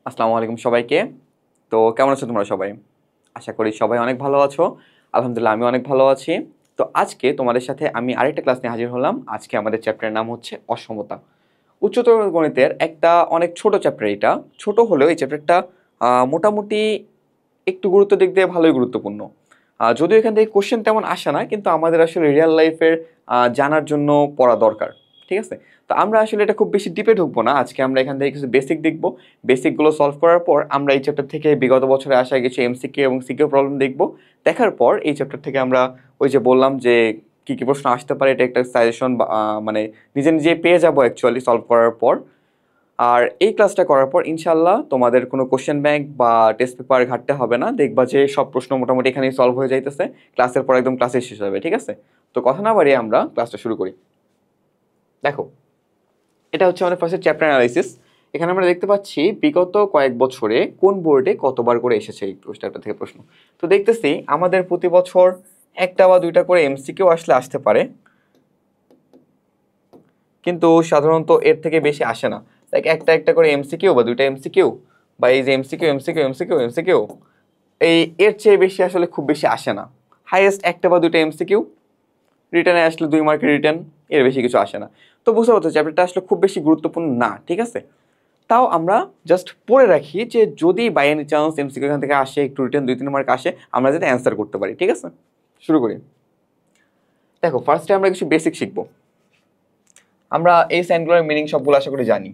আসসালামু আলাইকুম সবাইকে। তো কেমন আছো তোমরা সবাই? আশা করি সবাই অনেক ভালো আছো। আলহামদুলিল্লাহ আমি অনেক ভালো আছি। তো আজকে তোমাদের সাথে আমি আরেকটা ক্লাস নিয়ে হাজির হলাম। আজকে আমাদের চ্যাপ্টারের নাম হচ্ছে অসমতা। উচ্চতর গণিতের একটা অনেক ছোট চ্যাপ্টার এটা। ছোট হলেও এই চ্যাপ্টারটা মোটামুটি একটু গুরুত্ব দিক দিয়ে ভালোই গুরুত্বপূর্ণ। যদিও এখান থেকে কোশ্চেন তেমন আসে না, কিন্তু আমাদের আসলে রিয়েল লাইফের জানার জন্য পড়া দরকার। ঠিক আছে? তো আমরা আসলে এটা খুব বেশি ডিপে ঢুকবো না। আজকে আমরা এখান থেকে কিছু বেসিক দেখবো। বেসিকগুলো সলভ করার পর আমরা এই চ্যাপ্টার থেকে বিগত বছরে আসা কিছু এমসিকিউ এবং সিকিউ প্রবলেম দেখবো। দেখার পর এই চ্যাপ্টার থেকে আমরা ওই যে বললাম যে কী কী প্রশ্ন আসতে পারে, এটা একটা সাজেশন মানে নিজে নিজে পেয়ে যাবো অ্যাকচুয়ালি সলভ করার পর। আর এই ক্লাসটা করার পর ইনশাল্লাহ তোমাদের কোনো কোশ্চেন ব্যাংক বা টেস্ট পেপার ঘাটতে হবে না। দেখবা যে সব প্রশ্ন মোটামুটি এখানেই সলভ হয়ে যাইতেছে। ক্লাসের পর একদম ক্লাসে শেষ হবে। ঠিক আছে? তো কথা না বাড়িয়ে আমরা ক্লাসটা শুরু করি। দেখো, এটা হচ্ছে আমাদের ফার্স্ট চ্যাপ্টার অ্যানালাইসিস। এখানে আমরা দেখতে পাচ্ছি বিগত কয়েক বছরে কোন বোর্ডে কতবার করে এসেছে এই চ্যাপ্টার থেকে প্রশ্ন। তো দেখতেছি আমাদের প্রতি বছর একটা বা দুইটা করে এমসিকিউ আসতে পারে, কিন্তু সাধারণত এর থেকে বেশি আসে না। লাইক একটা একটা করে এমসিকিউ বা দুইটা এমসিকিউ, বা এই যে এমসিকিউ এমসিকিউ এমসিকিউ এমসিকিউ, এর চেয়ে বেশি আসলে খুব বেশি আসে না। হাইয়েস্ট একটা বা দুইটা এমসিকিউ, রিটার্নে আসলে 2 মার্কের রিটার্ন, এর বেশি কিছু আসে না। তো বুঝতে পারছো চ্যাপ্টারটা আসলে খুব বেশি গুরুত্বপূর্ণ না। ঠিক আছে? তাও আমরা জাস্ট পড়ে রাখি যে যদি বাই এনি চান্স এমসিকিউ এখান থেকে আসে, একটু রিটার্ন 2-3 মার্ক আসে, আমরা যাতে অ্যান্সার করতে পারি। ঠিক আছে? শুরু করি। দেখো, ফার্স্টে আমরা কিছু বেসিক শিখবো। আমরা এই সাইনগুলোর মিনিং সবগুলো আশা করি জানি।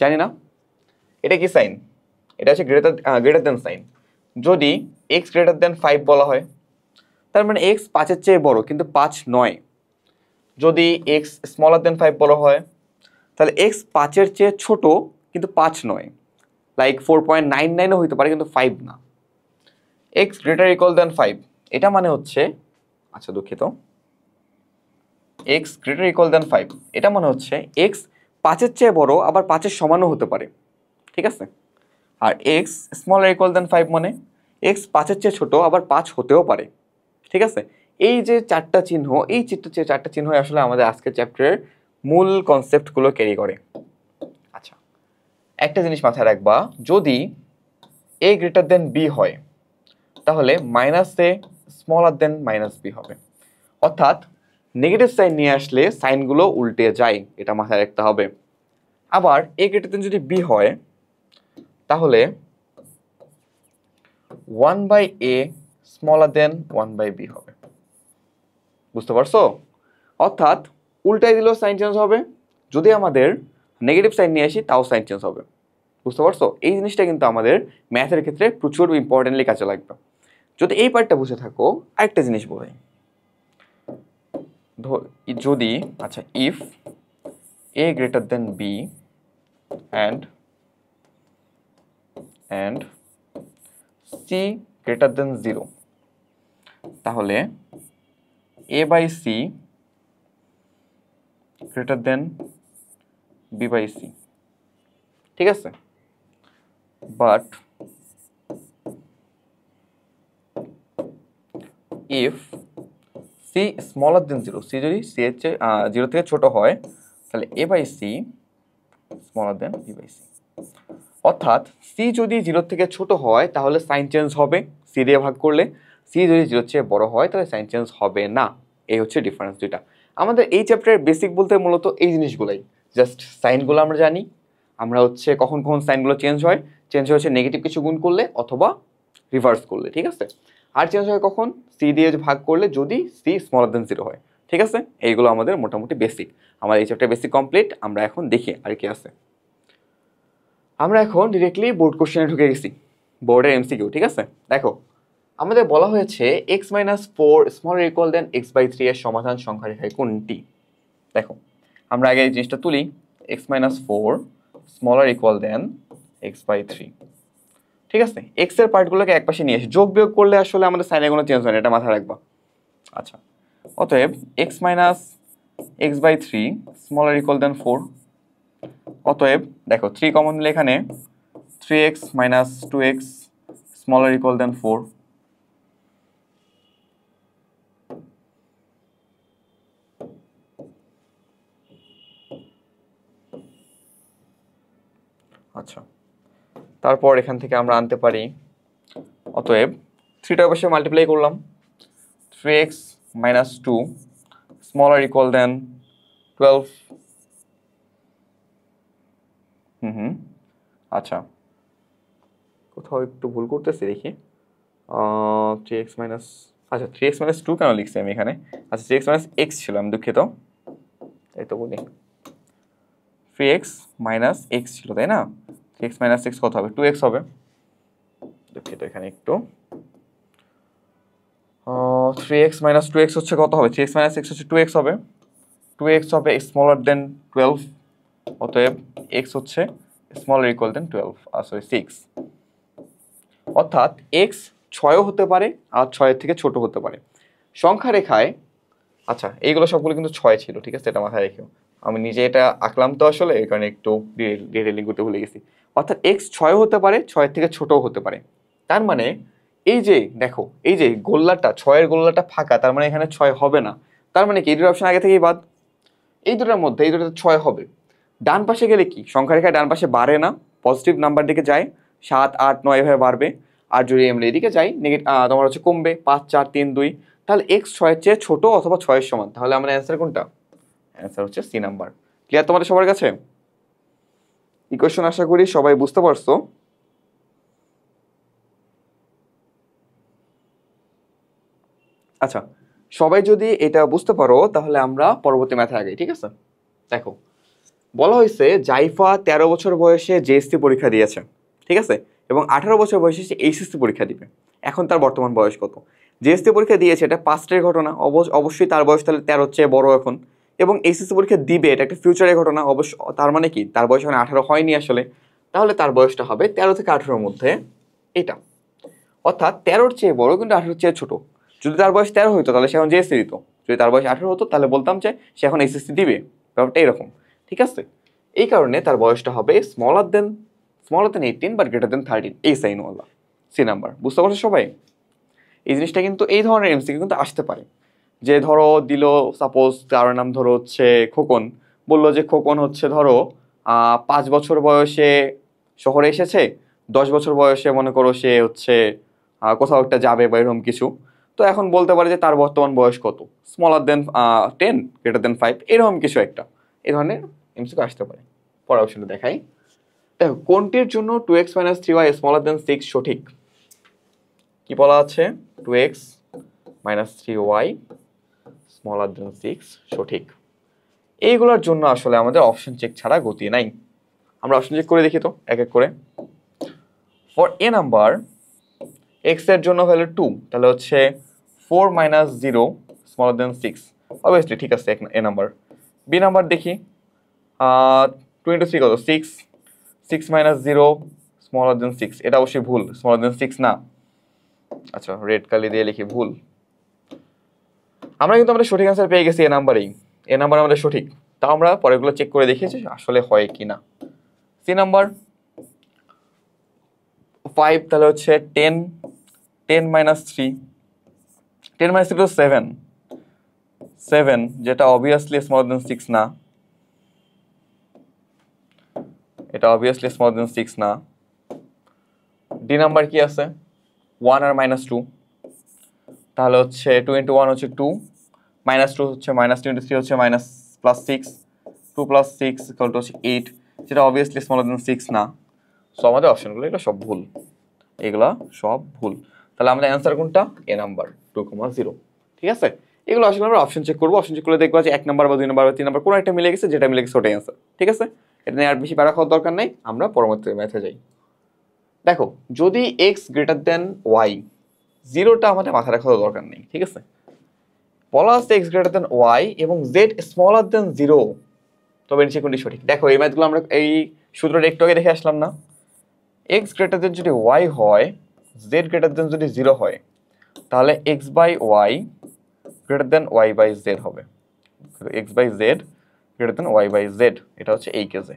জানি না? এটা কি সাইন? এটা হচ্ছে গ্রেটার দেন সাইন। যদি এক্স গ্রেটার দেন 5 বলা হয়, তার মানে এক্স 5-এর চেয়ে বড় কিন্তু 5 নয়। যদি এক্স স্মলার দেন 5 বলা হয়, তাহলে এক্স 5-এর চেয়ে ছোট কিন্তু 5 নয়। লাইক 4.99ও হইতে পারে কিন্তু 5 না। এক্স গ্রেটার ইকুয়াল দেন 5, এটা মানে হচ্ছে, আচ্ছা দুঃখিত, এক্স গ্রেটার ইকুয়াল দেন 5 এটা মানে হচ্ছে এক্স 5-এর চেয়ে বড় আবার 5-এর সমানও হতে পারে। ঠিক আছে? আর এক্স স্মলার ইকুয়াল দেন 5 মানে এক্স 5-এর চেয়ে ছোট আবার 5 হতেও পারে। ঠিক আছে? এই যে চারটা চিহ্ন, এই চারটা চিহ্ন আসলে আমাদের আজকের চ্যাপ্টারের মূল কনসেপ্টগুলো ক্যারি করে। আচ্ছা, একটা জিনিস মাথায় রাখবা, যদি এ গ্রেটার দেন বি হয়, তাহলে মাইনাস এ স্মলার দেন মাইনাস বি হবে। অর্থাৎ নেগেটিভ সাইন নিয়ে আসলে সাইনগুলো উল্টে যায়, এটা মাথায় রাখতে হবে। আবার এ গ্রেটার দেন যদি বি হয়, তাহলে 1/a স্মলার দেন 1/b হবে। বুঝতে পারছো? অর্থাৎ উল্টাই দিলেও সাইন চেঞ্জ হবে, যদি আমাদের নেগেটিভ সাইন নিয়ে আসি তাও সাইন চেঞ্জ হবে। বুঝতে পারছো? এই জিনিসটা কিন্তু আমাদের ম্যাথের ক্ষেত্রে প্রচুর ইম্পর্টেন্টলি কাজে লাগবে। যদি এই পার্টটা বুঝে থাকো, আরেকটা জিনিস বলি। যদি, আচ্ছা, if A greater than B and C greater than 0, তাহলে A by C greater than B by C. ঠিক আছে? But if C smaller than 0, C যদি সি এর চেয়ে 0 থেকে ছোট হয়, তাহলে A by C smaller than B by C. অর্থাৎ সি যদি 0 থেকে ছোট হয় তাহলে সাইন চেঞ্জ হবে সি দিয়ে ভাগ করলে, সি যদি 0 চেয়ে বড় হয় তাহলে সাইন চেঞ্জ হবে না। এই হচ্ছে ডিফারেন্স দুইটা। আমাদের এই চ্যাপ্টারের বেসিক বলতে মূলত এই জিনিসগুলাই। জাস্ট সাইনগুলো আমরা জানি, আমরা হচ্ছে কখন কখন সাইনগুলো চেঞ্জ হয়েছে নেগেটিভ কিছু গুণ করলে অথবা রিভার্স করলে। ঠিক আছে? আর চেঞ্জ হয় কখন? সি দিয়ে ভাগ করলে, যদি সি স্মলার দেন 0 হয়। ঠিক আছে? এইগুলো আমাদের মোটামুটি বেসিক। আমার এই চ্যাপ্টার বেসিক কমপ্লিট। আমরা এখন দেখি আর কি আছে। আমরা এখন ডিরেক্টলি বোর্ড কোশ্চেনে ঢুকে গেছি, বোর্ডের এমসিকিউ। ঠিক আছে? দেখো, আমাদের বলা হয়েছে x-4 স্মলার ইকুয়াল দেন x/3 এর সমাধান সংখ্যা রেখায় কোনটি? দেখো, আমরা আগে এই জিনিসটা তুলি, x-4 স্মলার ইকুয়াল দেন x/3। ঠিক আছে? x এর পার্টগুলোকে একপাশে নিয়ে এসে যোগ বিয়োগ করলে আসলে আমাদের সাইনের কোনো চেঞ্জ হয় না, এটা মাথায় রাখবা। আচ্ছা, অতএব x-x/3 স্মলার ইকুয়াল দেন 4। অতএব দেখো, 3 কমন নিলে এখানে 3x - 2x স্মলার ইকুয়াল দেন 4। আচ্ছা, তারপর এখান থেকে আমরা আনতে পারি, অতএব 3টা অবশ্যই মাল্টিপ্লাই করলাম, 3x minus 2 smaller equal than 12। আচ্ছা, কোথাও একটু ভুল করতেছি দেখি, 3x মাইনাস, আচ্ছা 3x মাইনাস 2 কেন লিখছি আমি এখানে, আচ্ছা 3x মাইনাস x ছিল, আমি দুঃখিত, তাই তো বলি 3x মাইনাস x ছিল, তাই না? 3x মাইনাস x কত হবে? 2x হবে, দুঃখিত এখানে একটু, 3x মাইনাস 2x হচ্ছে কত হবে? 3x মাইনাস x হচ্ছে 2x হবে, 2x হবে স্মলার দেন 12, অতএব x হচ্ছে স্মলার ইকুয়াল দেন 12, সরি 6। অর্থাৎ x 6ও হতে পারে আর 6-এর থেকে ছোট হতে পারে সংখ্যা রেখায়। আচ্ছা, এইগুলো সবগুলো কিন্তু 6 ছিল, ঠিক আছে, এটা মাথায় রেখেও, আমি নিজে এটা আঁকলাম তো আসলে, এই কারণে একটু ডিটেইলিং করতে ভুলে গেছি। অর্থাৎ x 6ও হতে পারে, 6-এর থেকে ছোটও হতে পারে। তার মানে এই যে দেখো, এই যে গোল্লাটা, 6-এর গোল্লাটা ফাঁকা, তার মানে এখানে 6 হবে না। তার মানে কি এই দুটো অপশন আগে থেকেই বাদ, এই দুটোর মধ্যে এই দুটোতে 6 হবে। ডান পাশে গেলে কি সংখ্যা রেখায় ডান পাশে বাড়ে না, পজিটিভ নাম্বার দিকে যায়, 7, 8, 9 এভাবে বাড়বে। আর যদি আমরা এদিকে যাই নেগেটিভ, তোমার হচ্ছে কমবে, 5, 4, 3, 2। তাহলে x 6-এর চেয়ে ছোট অথবা 6-এর সমান। তাহলে আমাদের অ্যান্সার কোনটা? অ্যান্সার হচ্ছে সি নাম্বার। ক্লিয়ার তোমাদের সবার কাছে? ইকুয়েশন আশা করি সবাই বুঝতে পারছো। আচ্ছা, সবাই যদি এটা বুঝতে পারো তাহলে আমরা পরবর্তী ম্যাথে আগাই, ঠিক আছে? দেখো, বলা হয়েছে জাইফা 13 বছর বয়সে জেএসসি পরীক্ষা দিয়েছে, ঠিক আছে, এবং 18 বছর বয়সে সে এইচএসসি পরীক্ষা দিবে। এখন তার বর্তমান বয়স কত? জেএসসি পরীক্ষা দিয়েছে, এটা পাস্টের ঘটনা, অবশ্যই তার বয়স তাহলে 13 চেয়ে বড় এখন। এবং এইচএসসি পরীক্ষা দিবে, এটা একটা ফিউচারের ঘটনা অবশ্য। তার মানে কি তার বয়স এখন 18 হয়নি আসলে, তাহলে তার বয়সটা হবে 13 থেকে 18-এর মধ্যে এটা। অর্থাৎ 13-র চেয়ে বড় কিন্তু 18-র চেয়ে ছোট। যদি তার বয়স 13 হতো তাহলে সে এখন জেএসসি দিত, যদি তার বয়স 18 হতো তাহলে বলতাম যে সে এখন এইচএসসি দিবে। ব্যাপারটা এরকম, ঠিক আছে? এই কারণে তার বয়সটা হবে smaller then 18 but greater than 13, এই সাইনওয়ালা, সি নাম্বার। বুঝতে পারছো সবাই? এই জিনিসটা কিন্তু এই ধরনের এমসিকিউ কিন্তু আসতে পারে, যে ধরো দিল সাপোজ কারোর নাম ধরো হচ্ছে খোকন, বললো যে খোকন হচ্ছে ধরো 5 বছর বয়সে শহরে এসেছে, 10 বছর বয়সে মনে করো সে হচ্ছে কোথাও একটা যাবে বা এরকম কিছু। তো এখন বলতে পারে যে তার বর্তমান বয়স কত, স্মলার দেন 10, গ্রেটার দেন 5, এরকম কিছু একটা। এই ধরনের এমসিকিউ আসতে পারে। পরের অপশনটা দেখাই। দেখো, কোনটির জন্য 2x মাইনাস 3y স্মলার দেন 6 সঠিক? কি বলা আছে? 2x মাইনাস 3y স্মলার দেন 6 সঠিক। এইগুলোর জন্য আসলে আমাদের অপশন চেক ছাড়া গতি নাই। আমরা অপশন চেক করে দেখি তো এক এক করে। ফর এ নাম্বার, x এর জন্য ভ্যালু 2, তাহলে হচ্ছে 4 মাইনাস 0 স্মলার দেন 6, অবভিয়াসলি ঠিক আছে এ নাম্বার। বি নাম্বার দেখি, 2 into 3 কত? 6, 6 মাইনাস 0 স্মলার দেন 6, এটা অবশ্যই ভুল, স্মলার দেন 6 না। আচ্ছা, রেড কালি দিয়ে লিখি ভুল। আমরা কিন্তু আমাদের সঠিক অ্যান্সার পেয়ে গেছি এ নাম্বারেই, এ নাম্বার আমাদের সঠিক। তা আমরা পরেরগুলো চেক করে দেখিয়েছি আসলে হয় কি না। সি নাম্বার 5, তাহলে হচ্ছে 10 মাইনাস 3, 10 মাইনাস 3 তো 7, যেটা অবভিয়াসলি স্মলার দেন 6 না, এটা অবভিয়াসলি স্মলার দেন 6 না। ডি নাম্বার কি আছে? 1 আর মাইনাস 2, তাহলে হচ্ছে 2 into 1 হচ্ছে 2, মাইনাস 2 হচ্ছে মাইনাস 2 into 3 হচ্ছে minus plus 6, 2 plus 6 equal to হচ্ছে 8, যেটা অবভিয়াসলি স্মলার দেন 6 না। সো আমাদের অপশনগুলো এগুলো সব ভুল, এগুলা সব ভুল। তাহলে আমাদের অ্যান্সার কোনটা? এ নাম্বার 2,0। ঠিক আছে, এগুলো আসলে আমরা অপশন চেক করবো, অপশন চেক করলে দেখবো যে 1 নাম্বার বা 2 নাম্বার বা 3 নাম্বার কোনো একটা মিলে গেছে, যেটা মিলে গেছে ওটাই অ্যান্সার। ঠিক আছে, এটা নিয়ে আর বেশি প্যারা খাওয়ার দরকার নেই, আমরা পরবর্তী ম্যাথে যাই। দেখো, যদি x গ্রেটার দেন y, জিরোটা আমাদের মাথায় রাখার দরকার নেই, ঠিক আছে? বলা আছে x গ্রেটার দেন y এবং z স্মলার দেন 0, তবে নিচে কোনটি সঠিক? দেখো, এই ম্যাথগুলো আমরা এই সূত্রটা একটু আগে দেখে আসলাম না? x গ্রেটার দেন যদি y হয়, z গ্রেটার দেন যদি 0 হয়, তাহলে x by y greater than y by z হবে। x by z greater than y by z, এটা হচ্ছে এই কেসে।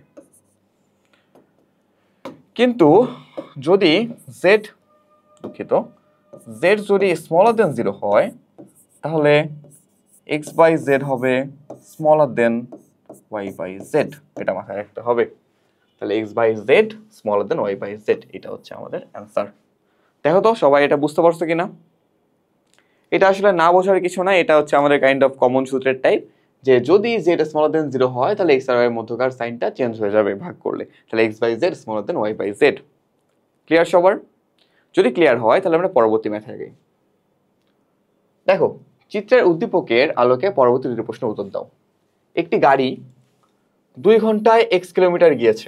কিন্তু যদি z, দুঃখিত, z যদি স্মলার দেন 0 হয়, তাহলে x বাই z হবে smaller than y by z, এটা মাথায় রাখতে হবে। তাহলে X by Z smaller than Y by Z, এটা হচ্ছে আমাদের অ্যান্সার। দেখো তো সবাই এটা বুঝতে পারছো কিনা? এটা আসলে না বোঝার কিছু না, এটা হচ্ছে আমাদের কাইন্ড অফ কমন সূত্রের টাইপ, যে যদি জেড স্মলার দেন 0 হয় তাহলে এক্স আর ওয়াই এর মধ্যকার সাইনটা চেঞ্জ হয়ে যাবে ভাগ করলে, তাহলে X by Z smaller than Y by Z. Clear সবার? যদি ক্লিয়ার হয় তাহলে আমরা পরবর্তী ম্যাথে যাই। দেখো চিত্রের উদ্দীপকের আলোকে পরবর্তী দুটি প্রশ্নের উত্তর দাও। একটি গাড়ি 2 ঘন্টায় এক্স কিলোমিটার গিয়েছে,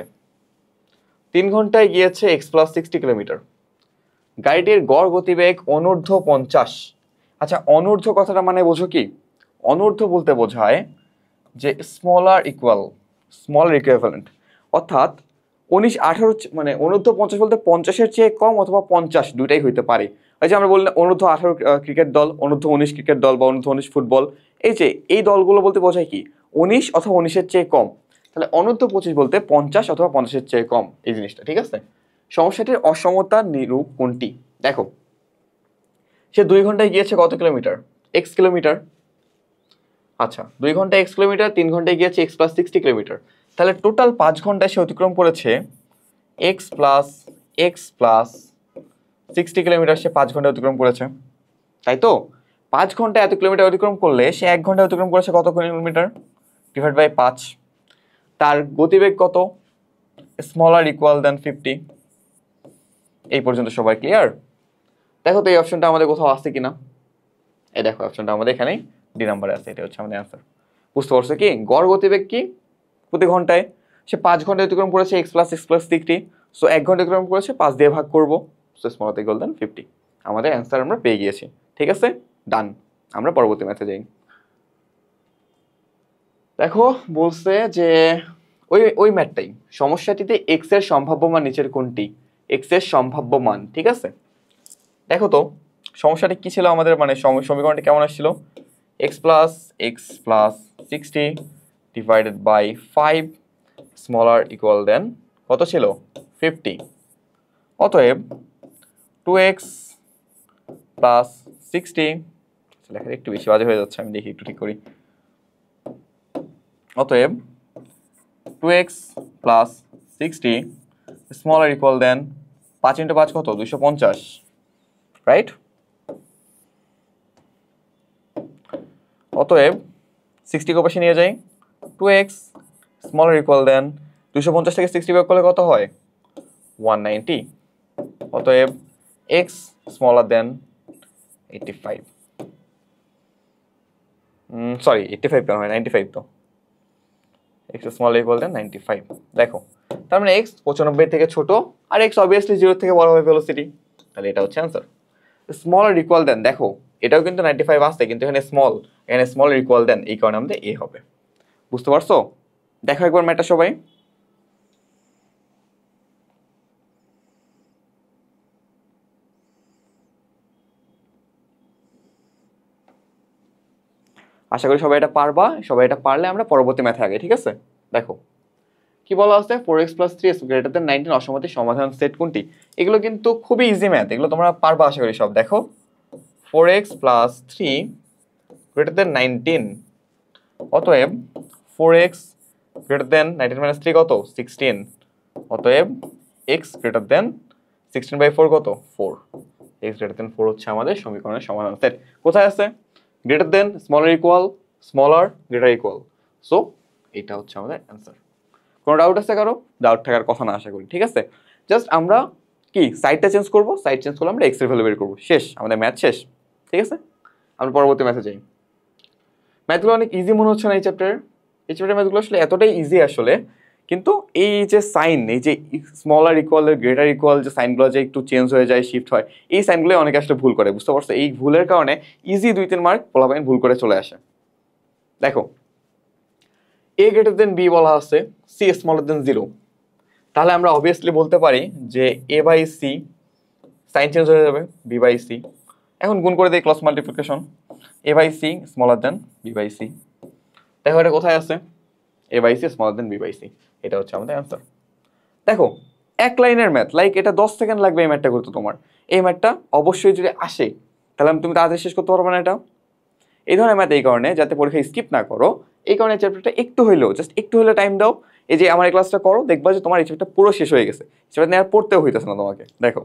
3 ঘন্টায় গিয়েছে এক্স প্লাস 60 কিলোমিটার। গাড়িটির গড় গতিবেগ অনূর্ধ্ব 50। আচ্ছা, অনূর্ধ্ব কথাটা মানে বোঝো কি? অনূর্ধ্ব বলতে বোঝায় যে স্মলার ইকুইভ্যালেন্ট, অর্থাৎ 19-18 মানে অনূর্ধ্ব 50 বলতে 50-এর চেয়ে কম অথবা 50, দুইটাই হইতে পারে। ওই যে আমরা বললাম অনূর্ধ্ব 18 ক্রিকেট দল, অনূর্ধ্ব 19 ক্রিকেট দল বা অনূর্ধ্ব 19 ফুটবল, এই যে এই দলগুলো বলতে বোঝায় কি 19 অথবা 19-এর চেয়ে কম। তাহলে অনূর্ধ্ব 25 বলতে 50 অথবা 50-এর চেয়ে কম, এই জিনিসটা ঠিক আছে। সমস্যাটির অসমতা নিরূপ কোনটি? দেখো সে 2 ঘন্টায় গিয়েছে কত কিলোমিটার? X kilometre. আচ্ছা 2 ঘন্টায় এক্স কিলোমিটার, 3 ঘন্টায় গিয়েছে এক্স প্লাস 60 কিলোমিটার, তাহলে টোটাল 5 ঘন্টায় সে অতিক্রম করেছে এক্স প্লাস 60 কিলোমিটার, সে 5 ঘন্টায় অতিক্রম করেছে, তাই তো? 5 ঘন্টায় এত কিলোমিটার অতিক্রম করলে সে 1 ঘন্টায় অতিক্রম করেছে কত কিলোমিটার? Divide by 5। তার গতিবেগ কত? স্মলার ইকুয়াল দেন 50। এই পর্যন্ত সবাই ক্লিয়ার? দেখো তো এই অপশনটা আমাদের কোথাও আছে কিনা। এই দেখো অপশনটা আমাদের এখানেই ডি নাম্বারে আছে, এটা হচ্ছে আমাদের অ্যান্সার। বুঝতে পারছো কি গড় গতিবেগ কি প্রতি ঘন্টায়? সে 5 ঘন্টা অতিক্রম করেছে এক্স প্লাস 60, সো 1 ঘন্টা অতিক্রম করেছে 5 দিয়ে ভাগ করবো, সো স্মলার ইকুয়াল দেন 50। আমাদের অ্যান্সার আমরা পেয়ে গিয়েছি, ঠিক আছে, ডান। আমরা পরবর্তী ম্যাথে যাই। দেখো বলছে যে ওই ম্যাথটাই, সমস্যাটিতে এক্স এর সম্ভাব্য মান নিচের কোনটি? এক্স এর সম্ভাব্য মান, ঠিক আছে। দেখো তো সমস্যাটা কি ছিল আমাদের, মানে সমীকরণটা কেমন আসছিল? X plus 60 divided by 5 smaller equal than কত ছিল? 50। অতএব 2x প্লাস 60, লেখাটা একটু বেশি বাজে হয়ে যাচ্ছে, আমি দেখি একটু ঠিক করি। অতএব 2x প্লাস 60 স্মলার ইকুয়াল দেন 5 × 5 কত? 250, রাইট? অতএব 60 কে পাশে নিয়ে যাই, 2x স্মলার ইকুয়াল দেন 250 থেকে 60 বিয়োগ করলে কত হয়? 190। অতএব x স্মলার দেন 85, সরি 85 কেন হয়, 95 তো। x স্মলার ইকুয়াল দেন 95। দেখো তার মানে x 95 থেকে ছোট আর x অবভিয়াসলি 0 থেকে বড় হবে ভেলোসিটি, তাহলে এটা হচ্ছে অ্যান্সার। স্মলার ইকুয়াল দেন, দেখো এটাও কিন্তু 95 আসছে, কিন্তু এখানে স্মলার ইকুয়াল দেন, এই কারণে আমাদের a হবে। বুঝতে পারছো? দেখো একবার ম্যাটটা সবাই। আশা করি সবাই এটা পারবা, সবাই এটা পারলে আমরা পরবর্তী ম্যাথে আগে, ঠিক আছে। দেখো কি বলা আছে, 4x + 3x > 19 অসমতির সমাধান সেট কোনটি? এগুলো কিন্তু খুবই ইজি ম্যাথ, এগুলো তোমরা পারবা আশা করি সব। দেখো 4x + 3 > 19, অতএব 4x > 19 - 3 কত? 16, অতএব x > 16/4 কত? 4। x > 4 হচ্ছে আমাদের সমীকরণের সমাধান সেট। কোথায় আছে? Greater than, smaller equal, smaller greater equal, so এটা হচ্ছে আমাদের অ্যান্সার। কোনো ডাউট আছে কারো? ডাউট থাকার কথা না আশা করি, ঠিক আছে। জাস্ট আমরা কি সাইডটা চেঞ্জ করব, সাইড চেঞ্জ করলে আমরা এক্স এর ভ্যালু বের করব, শেষ, আমাদের ম্যাথ শেষ, ঠিক আছে। আমরা পরবর্তী ম্যাথে যাই। ম্যাথগুলো অনেক ইজি মনে হচ্ছে না এই চ্যাপ্টারের? এই চ্যাপ্টারের ম্যাথগুলো আসলে এতটাই ইজি আসলে, কিন্তু এই যে সাইন, এই যে স্মলার ইকুয়াল গ্রেটার ইকুয়াল যে সাইনগুলো যে একটু চেঞ্জ হয়ে যায়, শিফট হয়, এই সাইনগুলো অনেকে আসলে ভুল করে, বুঝতে পারছো? এই ভুলের কারণে ইজি 2-3 মার্ক পোলাপাইন ভুল করে চলে আসে। দেখো a > b বলা আছে, c < 0, তাহলে আমরা অবভিয়াসলি বলতে পারি যে a/c সাইন চেঞ্জ হয়ে যাবে b/c। এখন গুণ করে দেই, ক্রস মাল্টিপ্লিকেশন, a/c b/c। দেখো এটা কোথায় আছে? a/c b/c, এটা হচ্ছে আমাদের অ্যান্সার। দেখো এক লাইনের ম্যাথ, লাইক এটা 10 সেকেন্ড লাগবে এই ম্যাথটা করতে তোমার। এই ম্যাথটা অবশ্যই যদি আসে তাহলে তুমি তাড়াতাড়ি শেষ করতে পারবে না এটা। এই ধরনের ম্যাথ এই কারণে যাতে পরীক্ষায় স্কিপ না করো, এই কারণে চ্যাপ্টারটা একটু হইলেও জাস্ট একটু হলেও টাইম দাও। এই যে আমার এই ক্লাসটা করো, দেখবা যে তোমার এই চ্যাপ্টারটা পুরো শেষ হয়ে গেছে, সেটা নিয়ে আর পড়তেও হইতেছে না তোমাকে। দেখো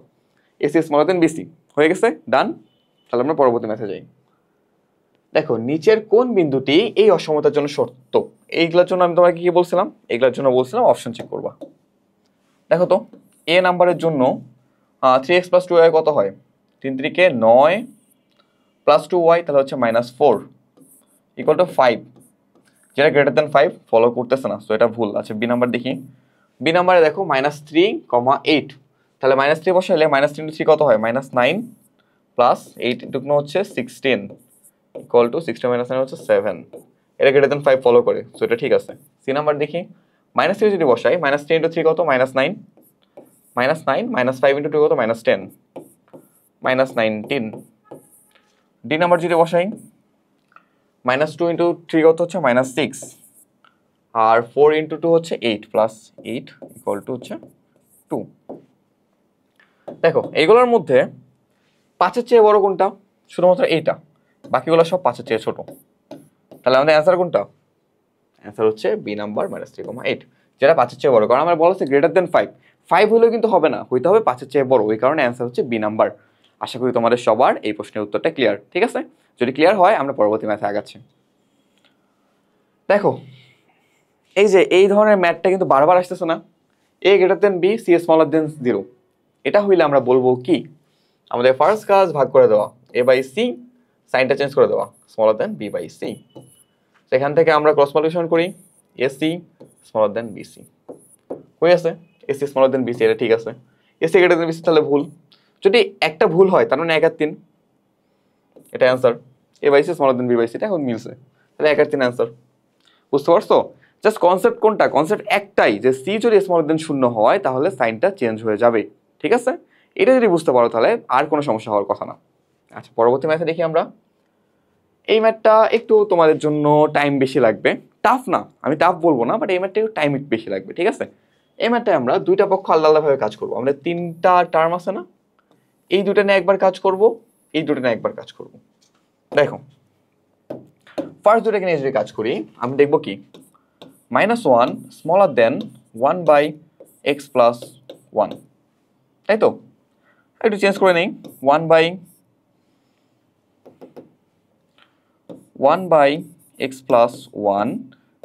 এসি স্মলার দেন বিসি হয়ে গেছে, ডান। তাহলে আমরা পরবর্তী ম্যাথে যাই। দেখো নিচের কোন বিন্দুটি এই অসমতার জন্য শর্ত? এইগুলোর জন্য আমি তোমাকে কি বলছিলাম, এগুলোর জন্য বলছিলাম অপশন চেক করবা। দেখো তো এ নাম্বারের জন্য 3x + 2y কত হয়? 3 3 9 + 2y, তাহলে হচ্ছে -4 = 5। যেটা গ্রেটার দেন 5 ফলো করতেছে না, সো এটা ভুল। আচ্ছা বি নাম্বার দেখি। বি নাম্বারে দেখো -3, 8, তাহলে -3 বসাইলে -3 × 3 কত হয়? -9 + 8 × হচ্ছে 16 = 16 - 9 হচ্ছে 7। এটা গ্রেটার দেন 5 ফলো করে, সো এটা ঠিক আছে। সি নাম্বার দেখি। -3 যদি বসাই, -3 × 3 কত? -9, -9 -5 × 2 কত? -10, -19। ডি নাম্বার যদি বসাই, -2 × 3 কত হচ্ছে? -6, আর 4 × 2 হচ্ছে 8 + 8 = হচ্ছে 2। দেখো এইগুলোর মধ্যে 5-এর চেয়ে বড় কোনটা? শুধুমাত্র এইটা, বাকিগুলো সব 5-এর চেয়ে ছোট। তাহলে আমাদের অ্যান্সার কোনটা? অ্যান্সার হচ্ছে বি নাম্বার -3, 8, যেটা 5-এর চেয়ে বড়। কারণ আমরা বলা হচ্ছে গ্রেটার দেন 5, 5 হলেও কিন্তু হবে না, হইতে হবে 5-এর চেয়ে বড়। ওই কারণে অ্যান্সার হচ্ছে বি নাম্বার। আশা করি তোমাদের সবার এই প্রশ্নের উত্তরটা ক্লিয়ার। ঠিক আছে, যদি ক্লিয়ার হয় আমরা পরবর্তী ম্যাথে আগাচ্ছি। দেখো এই যে এই ধরনের ম্যাথটা কিন্তু বারবার আসতেছে না, a greater than B, C smaller than 0। এটা হইলে আমরা বলবো কি, আমাদের ফার্স্ট কাজ ভাগ করে দেওয়া, a/c, সাইনটা চেঞ্জ করে দেওয়া, স্মলার দেন b/c। সেখান থেকে আমরা ক্রস মাল্টিপ্লিকেশন করি, ac স্মলার দেন bc হয়ে আছে। ac স্মলার দেন bc, এটা ঠিক আছে। ac গ্রেটার দেন bc তাহলে ভুল। যদি একটা ভুল হয় তার মানে 1 আর 3, এটা অ্যান্সার। a/c স্মলার দেন b/c, এটা এখন মিলছে, তাহলে 1 আর 3 অ্যান্সার। বুঝতে পারছো? জাস্ট কনসেপ্ট কোনটা? কনসেপ্ট একটাই, যে সি যদি স্মলার দেন 0 হয় তাহলে সাইনটা চেঞ্জ হয়ে যাবে। ঠিক আছে, এটা যদি বুঝতে পারো তাহলে আর কোনো সমস্যা হওয়ার কথা না। আচ্ছা পরবর্তী ম্যাথে দেখি আমরা। এই ম্যাথটা একটু তোমাদের জন্য টাইম বেশি লাগবে, টাফ না, আমি টাফ বলবো না, বাট এই ম্যাথটা একটু টাইম বেশি লাগবে। ঠিক আছে, এই ম্যাথটায় আমরা দুইটা পক্ষ আলাদা আলাদাভাবে কাজ করবো। আমাদের 3টা টার্ম আছে না, এই দুটো নিয়ে একবার কাজ করব, এই দুটো নিয়ে একবার কাজ করব। দেখো ফার্স্ট দুটোকে নিয়ে যদি কাজ করি, আমি দেখবো কি -1 স্মলার দেন 1/x + 1, তাই তো? একটু চেঞ্জ করে নেই, 1/x + 1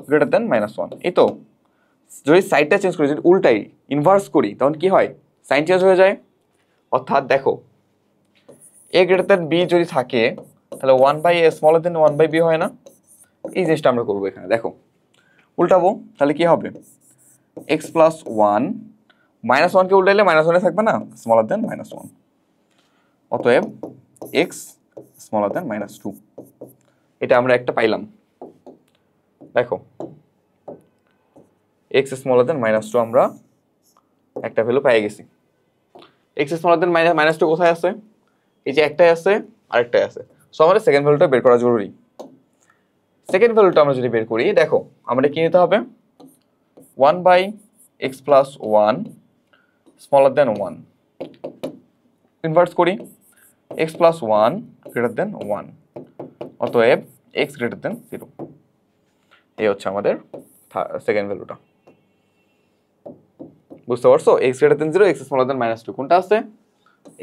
গ্রেটার দেন -1, এই তো। যদি সাইডটা চেঞ্জ করি, যদি উল্টাই ইনভার্স করি, তখন কি হয়? সাইন চেঞ্জ হয়ে যায়। অর্থাৎ দেখো a গ্রেটার দেন b যদি থাকে তাহলে 1/a স্মলার দেন 1/b হয় না? এই জিনিসটা আমরা করবো এখানে। দেখো উল্টাবো, তাহলে কি হবে? x + 1, -1কে উল্টাইলে -1 থাকবে না, স্মলার দেন -1, অতএব x স্মলার দেন -2। এটা আমরা একটা পাইলাম। দেখো x স্মলার দেন -2 আমরা একটা ভ্যালু পেয়ে গেছি। x স্মলার দেন -2 কোথায় আছে? এই যে একটাই আছে, আরেকটাই আছে, সো আমাদের সেকেন্ড ভ্যালুটা বের করা জরুরি। সেকেন্ড ভ্যালুটা আমরা যদি বের করি, দেখো আমাদের কি নিতে হবে? 1/x + 1 স্মলার দেন 1, ইনভার্স করি, x + 1 গ্রেটার দেন 1, অতএব x গ্রেটার দেন 0। এই হচ্ছে আমাদের সেকেন্ড ভ্যালুটা। বুঝতে পারছো? x greater than 0, x smaller দেন -2, কোনটা আছে?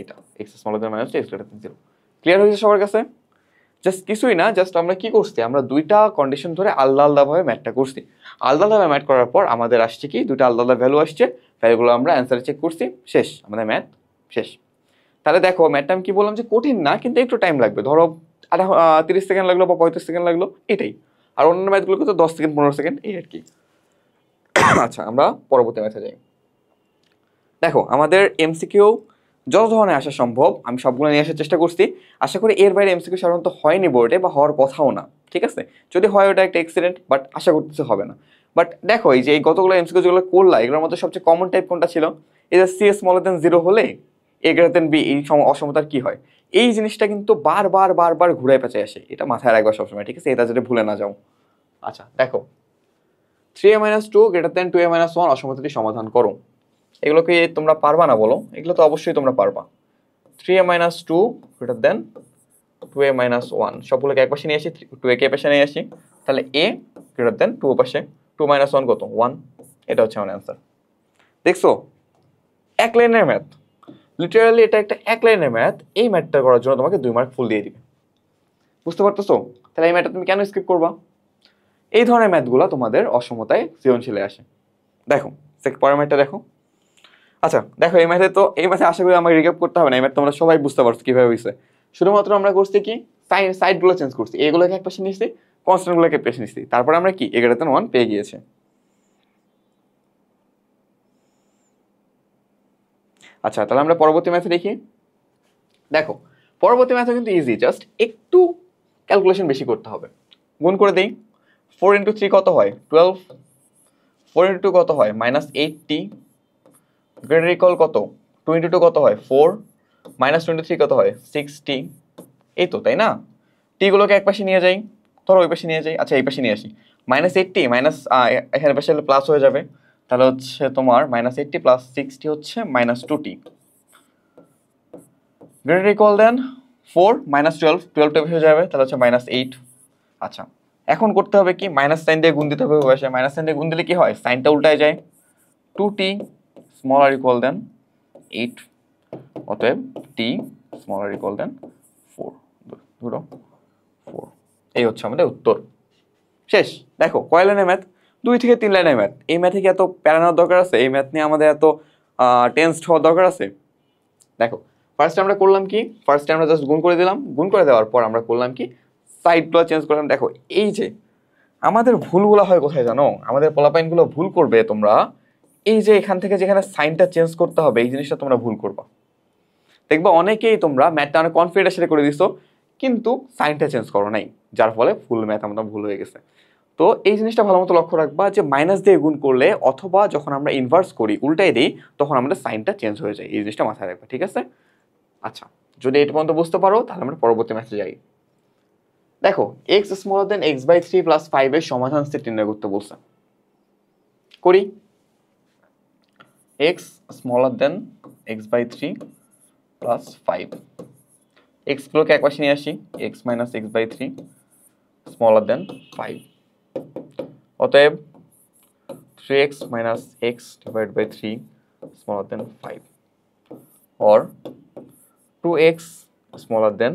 এটা, x স্মলার দেন -2, x গ্রেটার দেন 0। ক্লিয়ার হয়েছে সবার কাছে? জাস্ট কিছুই না, জাস্ট আমরা কি করছি, আমরা দুইটা কন্ডিশন ধরে আলাদা আলাদাভাবে ম্যাথটা করছি। আলাদা আলাদাভাবে ম্যাথ করার পর আমাদের আসছে কি, দুইটা আলাদা আলাদা ভ্যালু আসছে, ভ্যালুগুলো আমরা অ্যান্সারে চেক করছি, শেষ, আমাদের ম্যাথ শেষ। তাহলে দেখো ম্যাথটা আমি কি বললাম যে কঠিন না, কিন্তু একটু টাইম লাগবে। ধরো 30 সেকেন্ড লাগলো বা 35 সেকেন্ড লাগলো, এটাই। আর অন্যান্য ম্যাথগুলোকে তো 10 সেকেন্ড 15 সেকেন্ড, এই আর কি। আচ্ছা আমরা পরবর্তী ম্যাথে যাই। দেখো আমাদের এমসিকিউ যত ধরনের আসা সম্ভব আমি সবগুলো নিয়ে আসার চেষ্টা করছি। আশা করি এর বাইরে এমসিকিউ সাধারণত হয়নি বোর্ডে, বা হওয়ার কথাও না। ঠিক আছে, যদি হয় ওটা একটা এক্সিডেন্ট, বাট আশা করতেছে হবে না। বাট দেখো এই যে এই গতগুলো এমসিকিউ যেগুলো করলাম, এগুলোর মধ্যে সবচেয়ে কমন টাইপ কোনটা ছিল? এই যে সি স্মলার দেন 0 হলে a গ্রেটার দেন বি, এই অসমতার কি হয়? এই জিনিসটা কিন্তু বারবার বারবার ঘুরে পেঁচে আসে, এটা মাথায় রাখবা সবসময়। ঠিক আছে, এটা যদি ভুলে না যাও। আচ্ছা দেখো 3a - 2 গ্রেটার দেন 2a - 1 অসমতাটি সমাধান করো। এগুলোকে তোমরা পারবা না বলো? এগুলো তো অবশ্যই তোমরা পারবা। 3a - 2 গ্রেটার দেন 2a - 1, সবগুলোকে এক পাশে নিয়ে আসি, 2a কে পাশে নিয়ে আসি, তাহলে a গ্রেটার দেন 2 পাশে 2 - 1 কত 1, এটা হচ্ছে আমার অ্যান্সার। দেখছো এক লাইনের ম্যাথ, লিটারালি এটা একটা এক লাইনের ম্যাথ। এই ম্যাথটা করার জন্য তোমাকে 2 মার্ক ফুল দিয়ে দিবে, বুঝতে পারতেছো? তাহলে এই ম্যাথটা তুমি কেন স্কিপ করবা? এই ধরনের ম্যাথগুলো তোমাদের অসমতায় সৃজনশীলে আসে। দেখো পরের ম্যাথটা দেখো। আচ্ছা দেখো এই ম্যাথে আশা করি আমাকে রিক্যাপ করতে হবে না, এই ম্যাথ তোমরা সবাই বুঝতে পারছো কিভাবে হয়েছে। শুধুমাত্র আমরা করছি কি সাইডগুলো চেঞ্জ করছি, এগুলোকে এক পাশে নিচ্ছি, কনস্ট্যান্টগুলোকে এক পাশে নিচ্ছি, তারপর আমরা কি > 1 পেয়ে গিয়েছে। আচ্ছা তাহলে আমরা পরবর্তী ম্যাথে দেখি। দেখো পরবর্তী ম্যাথে কিন্তু ইজি, জাস্ট একটু ক্যালকুলেশন বেশি করতে হবে। গুণ করে দেই, 4 × 3 কত হয় 12, 4 × 2 কত হয় -80, গ্রেটার ইকুয়াল কত 2 × 2 কত হয় 4, -23 কত হয় 60। এই তো, তাই না? টি গুলোকে এক পাশে নিয়ে যাই, ধরো ওই পাশে নিয়ে যাই, আচ্ছা এই পাশে নিয়ে আসি, -80 মাইনাস এখানে পাশে প্লাস হয়ে যাবে, তাহলে হচ্ছে তোমার -80 + 60 হচ্ছে -2t, গ্রেটার ইকুয়াল দেন 4 -12, 12 হয়ে যাবে, তাহলে হচ্ছে -8। আচ্ছা এখন করতে হবে কি, মাইনাস সাইন দিয়ে গুণ দিতে হবে, মাইনাস সাইন দিয়ে গুণ দিলে কি হয়, সাইনটা উল্টায় যায়, 2t smaller equal than 8, অতএব t smaller equal than 4, ধরো 4। এই হচ্ছে আমাদের উত্তর, শেষ। দেখো কয় লাইনের ম্যাথ, 2 থেকে 3 লাইনের ম্যাথ। এই ম্যাথে কি এত প্যারা নেওয়ার দরকার আছে? এই ম্যাথ নিয়ে আমাদের এত টেন্সড হওয়ার দরকার আছে? দেখো ফার্স্টে আমরা করলাম কি, ফার্স্টে আমরা জাস্ট গুণ করে দিলাম, গুণ করে দেওয়ার পর আমরা করলাম কি সাইডগুলো চেঞ্জ করলাম। দেখো এই যে আমাদের ভুলগুলো হয় কোথায় জানো, আমাদের পোলাপাইনগুলো ভুল করবে তোমরা, এই যে এখান থেকে যেখানে সাইনটা চেঞ্জ করতে হবে এই জিনিসটা তোমরা ভুল করবা। দেখবা অনেকেই তোমরা ম্যাথটা অনেক কনফিডেন্টের সাথে করে দিছো কিন্তু সাইনটা চেঞ্জ করো নাই, যার ফলে ফুল ম্যাথ আমাদের ভুল হয়ে গেছে। তো এই জিনিসটা ভালো মতো লক্ষ্য রাখবা যে মাইনাস দিয়ে গুণ করলে অথবা যখন আমরা ইনভার্স করি উল্টাই দিই তখন আমাদের সাইনটা চেঞ্জ হয়ে যায়, এই জিনিসটা মাথায় রাখবা, ঠিক আছে? আচ্ছা যদি এটা পর্যন্ত বুঝতে পারো তাহলে আমরা পরবর্তী ম্যাথে যাই। দেখো x > x/3 + 5 এর সমাধান সেট নির্ণয় করতে বলছে, করি। x > x/3 + 5, x গুলোকে এক পাশে নিয়ে আসি, x - x/3 > 5, অতএব 3x - x/3 > 5 or 2x > 15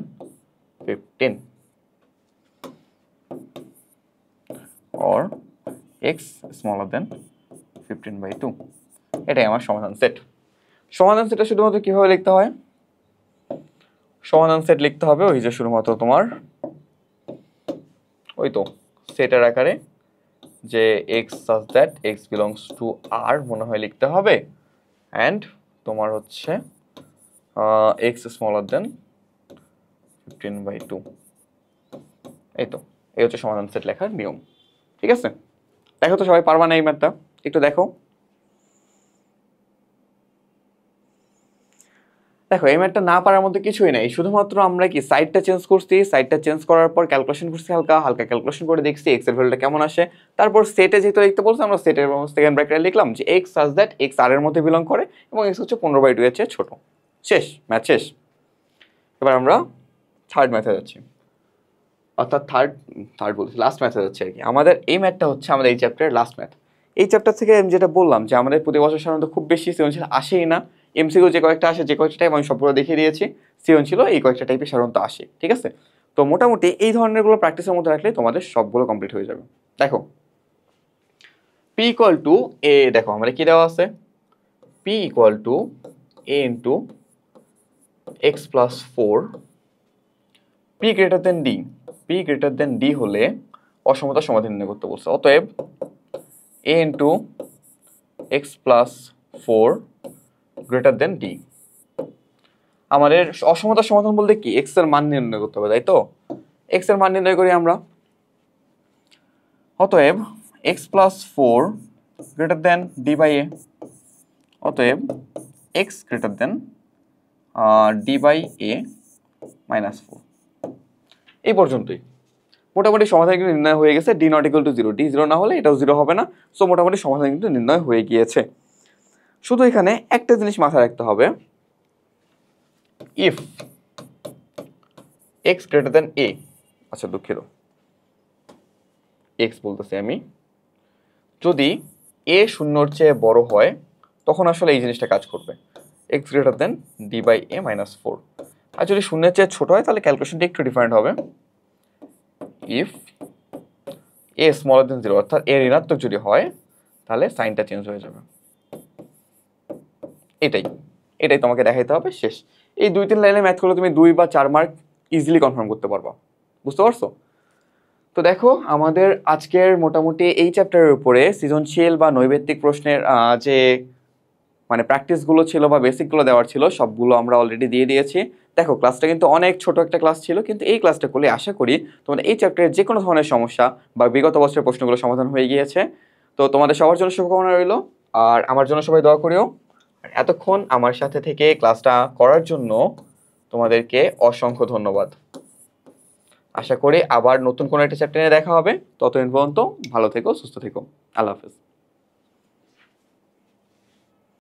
or x > 15/2। এটাই আমার সমাধান সেট। সমাধান সেটটা শুধুমাত্র কিভাবে লিখতে হয়, সমাধান সেট লিখতে হবে ওই যে শুধুমাত্র তোমার ওই তো সেটের আকারে যে x such that x belongs to R মনে হয় লিখতে হবে, অ্যান্ড তোমার হচ্ছে x > 15/2। এই তো, এই হচ্ছে সমাধান সেট লেখার নিয়ম, ঠিক আছে? দেখো তো সবাই পারবা না এই ম্যাথটা, একটু দেখো। দেখো এই ম্যাথটা না পারার মধ্যে কিছুই নাই, শুধুমাত্র আমরা কি সাইডটা চেঞ্জ করছি, সাইডটা চেঞ্জ করার পর ক্যালকুলেশন করছি, হালকা হালকা ক্যালকুলেশন করে দেখছি এক্স এর ভ্যালুটা কেমন আসে, তারপর সেটে যেহেতু লিখতে বলছে আমরা সেটের সেকেন্ড ব্র্যাকেটে লিখলাম যে এক্স সাজ দ্যাট এক্স আর এর মধ্যে বিলং করে এবং এক্স হচ্ছে 15/2 এর চেয়ে ছোট। শেষ, ম্যাথ শেষ। এবার আমরা থার্ড ম্যাথে যাচ্ছি, অর্থাৎ থার্ড বলছি লাস্ট ম্যাথে যাচ্ছি আর কি। আমাদের এই ম্যাথটা হচ্ছে আমাদের এই চ্যাপ্টারের লাস্ট ম্যাথ। এই চ্যাপ্টার থেকে আমি যেটা বললাম যে আমাদের প্রতি বছর সাধারণত খুব বেশি সৃজনশীল আসেই না, এমসিকিউ যে কয়েকটা আসে, যে কয়েকটা টাইপ আমি সবগুলো দেখিয়ে দিয়েছি, সৃজনশীল এই কয়েকটা টাইপে সাধারণত আসে, ঠিক আছে? তো মোটামুটি এই ধরনেরগুলো প্র্যাকটিসের মধ্যে রাখলে তোমাদের সবগুলো কমপ্লিট হয়ে যাবে। দেখো p = a, দেখো আমাদের কি দেওয়া আছে, p = a × x + 4, p > d, p > d হলে অসমতার সমাধান নির্ণয় করতে বলছে, অতএব a × x + 4 > d। আমাদের অসমতার সমাধান বলতে কি x এর মান নির্ণয় করতে হবে, তাই তো? x এর মান নির্ণয় করি আমরা, অতএব x + 4 > d/a, অতএব x > d/a - 4। এই পর্যন্তই মোটামুটি সমাধান কিন্তু নির্ণয় হয়ে গেছে। d ≠ = 0, d 0 না হলে এটাও 0 হবে না, সো মোটামুটি সমাধান কিন্তু নির্ণয় হয়ে গিয়েছে। শুধু এখানে একটা জিনিস মাথায় রাখতে হবে, ইফ x > a, আচ্ছা দুঃখিত, এক্স বলতেছি আমি, যদি এ শূন্যর চেয়ে বড় হয় তখন আসলে এই জিনিসটা কাজ করবে, x greater than D by A minus four. আর যদি শূন্যের চেয়ে ছোট হয় তাহলে ক্যালকুলেশনটা একটু ডিফারেন্ট হবে। If A smaller then zero, অর্থাৎ এ ঋণাত্মক যদি হয় তাহলে সাইনটা চেঞ্জ হয়ে যাবে। এটাই এটাই তোমাকে দেখাইতে হবে, শেষ। এই 2-3 লাইনে ম্যাথ করলে তুমি 2 বা 4 মার্ক ইজিলি কনফার্ম করতে পারবা। বুঝতে পারছো? তো দেখো আমাদের আজকের মোটামুটি এই চ্যাপ্টারের উপরে সৃজনশীল বা নৈবেত্তিক প্রশ্নের যে মানে প্র্যাকটিসগুলো ছিল বা বেসিকগুলো দেওয়ার ছিল সবগুলো আমরা অলরেডি দিয়ে দিয়েছি। দেখো ক্লাসটা কিন্তু অনেক ছোট একটা ক্লাস ছিল, কিন্তু এই ক্লাসটা করলে আশা করি তোমাদের এই চ্যাপ্টারের যে কোনো ধরনের সমস্যা বা বিগত বছরের প্রশ্নগুলো সমাধান হয়ে গিয়েছে। তো তোমাদের সবার জন্য শুভকামনা রইল, আর আমার জন্য সবাই দোয়া করিও। আর এতক্ষণ আমার সাথে থেকে ক্লাসটা করার জন্য তোমাদেরকে অসংখ্য ধন্যবাদ। আশা করি আবার নতুন কোনো একটা চ্যাপ্টার নিয়ে দেখা হবে। ততদিন পর্যন্ত ভালো থেকো, সুস্থ থেকো। আল্লাহ হাফেজ।